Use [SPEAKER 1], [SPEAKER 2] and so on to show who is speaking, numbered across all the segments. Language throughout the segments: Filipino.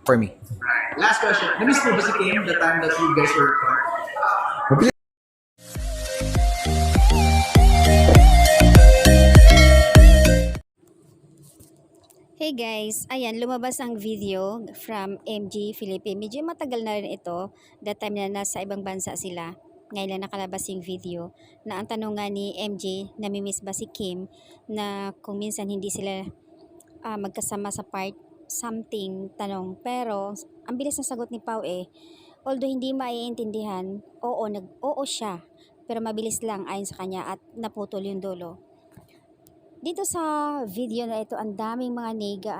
[SPEAKER 1] for me.
[SPEAKER 2] Right. Last question. Na-miss mo ba si Kim the time that you guys were apart?
[SPEAKER 3] Hey guys, ayan, lumabas ang video from MG Philippines. Medyo matagal na rin ito, that time na nasa ibang bansa sila. Ngayon lang nakalabas yung video na ang tanong nga ni MJ, namimiss ba si Kim, na kung minsan hindi sila magkasama sa part something tanong. Pero ang bilis ng sagot ni Pau although hindi maiintindihan, oo siya, pero mabilis lang ayon sa kanya at naputol yung dulo. Dito sa video na ito, ang daming mga nega,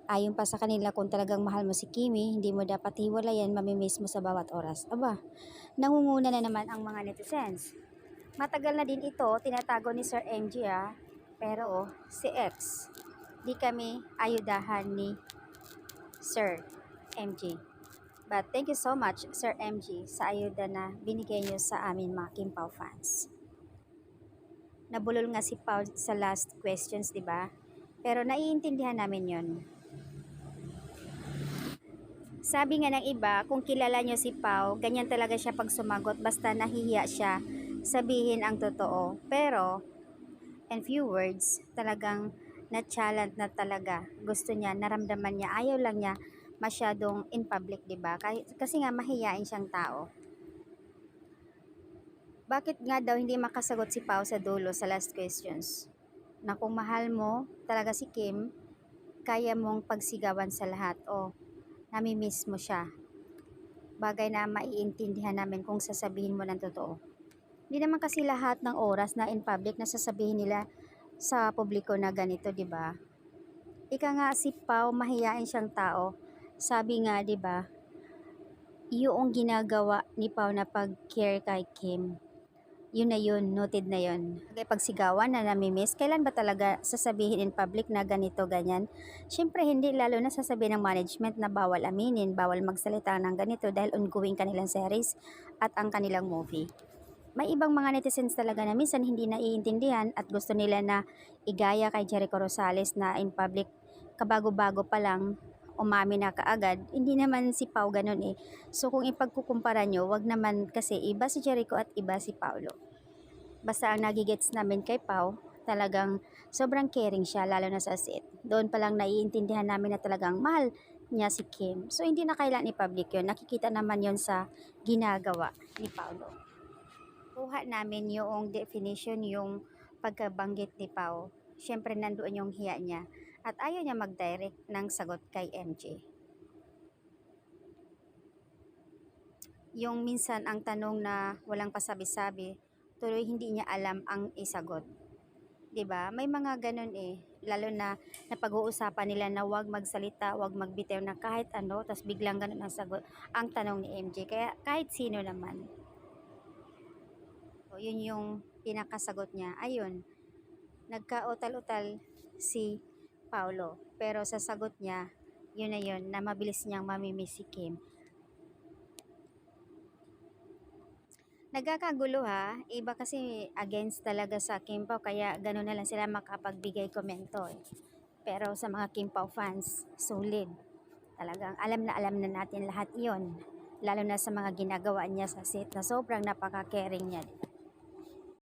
[SPEAKER 3] ayon pa sa kanila kung talagang mahal mo si Kimi, hindi mo dapat hiwalayan, mamimiss mo sa bawat oras. Aba, nangunguna na naman ang mga netizens. Matagal na din ito, tinatago ni Sir MG pero si X, di kami ayudahan ni Sir MG. But thank you so much Sir MG sa ayuda na binigay niyo sa amin mga Kim Pao fans. Nabulol nga si Pau sa last questions, di ba? Pero naiintindihan namin yon. Sabi nga ng iba, kung kilala nyo si Pau, ganyan talaga siya pag sumagot, basta nahihiya siya, sabihin ang totoo. Pero, in few words, talagang na-challenge na talaga. Gusto niya, naramdaman niya, ayaw lang niya masyadong in public, di ba? Kasi nga mahihiyain siyang tao. Bakit nga daw hindi makasagot si Pau sa dulo sa last questions? Na kung mahal mo talaga si Kim, kaya mong pagsigawan sa lahat o namimiss mo siya. Bagay na maiintindihan namin kung sasabihin mo ng totoo. Hindi naman kasi lahat ng oras na in public na sasabihin nila sa publiko na ganito, di ba? Ika nga si Pau, mahiyain siyang tao. Sabi nga, di ba, yung ginagawa ni Pau na pag-care kay Kim, yun na yun, noted na yun. Pagsigawan na namimiss, kailan ba talaga sasabihin in public na ganito, ganyan? Siyempre hindi, lalo na sasabihin ng management na bawal aminin, bawal magsalita ng ganito dahil ongoing kanilang series at ang kanilang movie. May ibang mga netizens talaga na minsan hindi naiintindihan at gusto nila na igaya kay Jericho Rosales na in public, kabago-bago pa lang, umamin na kaagad. Hindi naman si Pau ganun. So kung ipagkukumpara nyo, wag naman kasi iba si Jericho at iba si Paulo. Basta ang nagigets namin kay Pau, talagang sobrang caring siya, lalo na sa set. Doon pa lang naiintindihan namin na talagang mahal niya si Kim. So hindi na kailangan i-public yun. Nakikita naman yon sa ginagawa ni Paulo. Kuha namin yung definition, yung pagkabanggit ni Pau. Siyempre nandoon yung hiya niya at ayaw niya mag-direct ng sagot kay MJ. Yung minsan ang tanong na walang pasabi-sabi, tuloy hindi niya alam ang isagot. 'Di ba? May mga ganun lalo na napag-uusapan nila na wag magsalita, wag magbitaw na kahit ano, tas biglang ganun ang sagot, ang tanong ni MJ. Kaya kahit sino naman. So, yun yung pinakasagot niya. Ayun, nagka-utal-utal si Paulo. Pero sa sagot niya, yun na yun, na mabilis niyang mamimiss si Kim. Nagkakagulo iba kasi against talaga sa Kim Pao, kaya gano'n na lang sila makapagbigay komento Pero sa mga Kim Pao fans, solid. Talagang alam na natin lahat iyon. Lalo na sa mga ginagawa niya sa set na sobrang napaka-caring niya.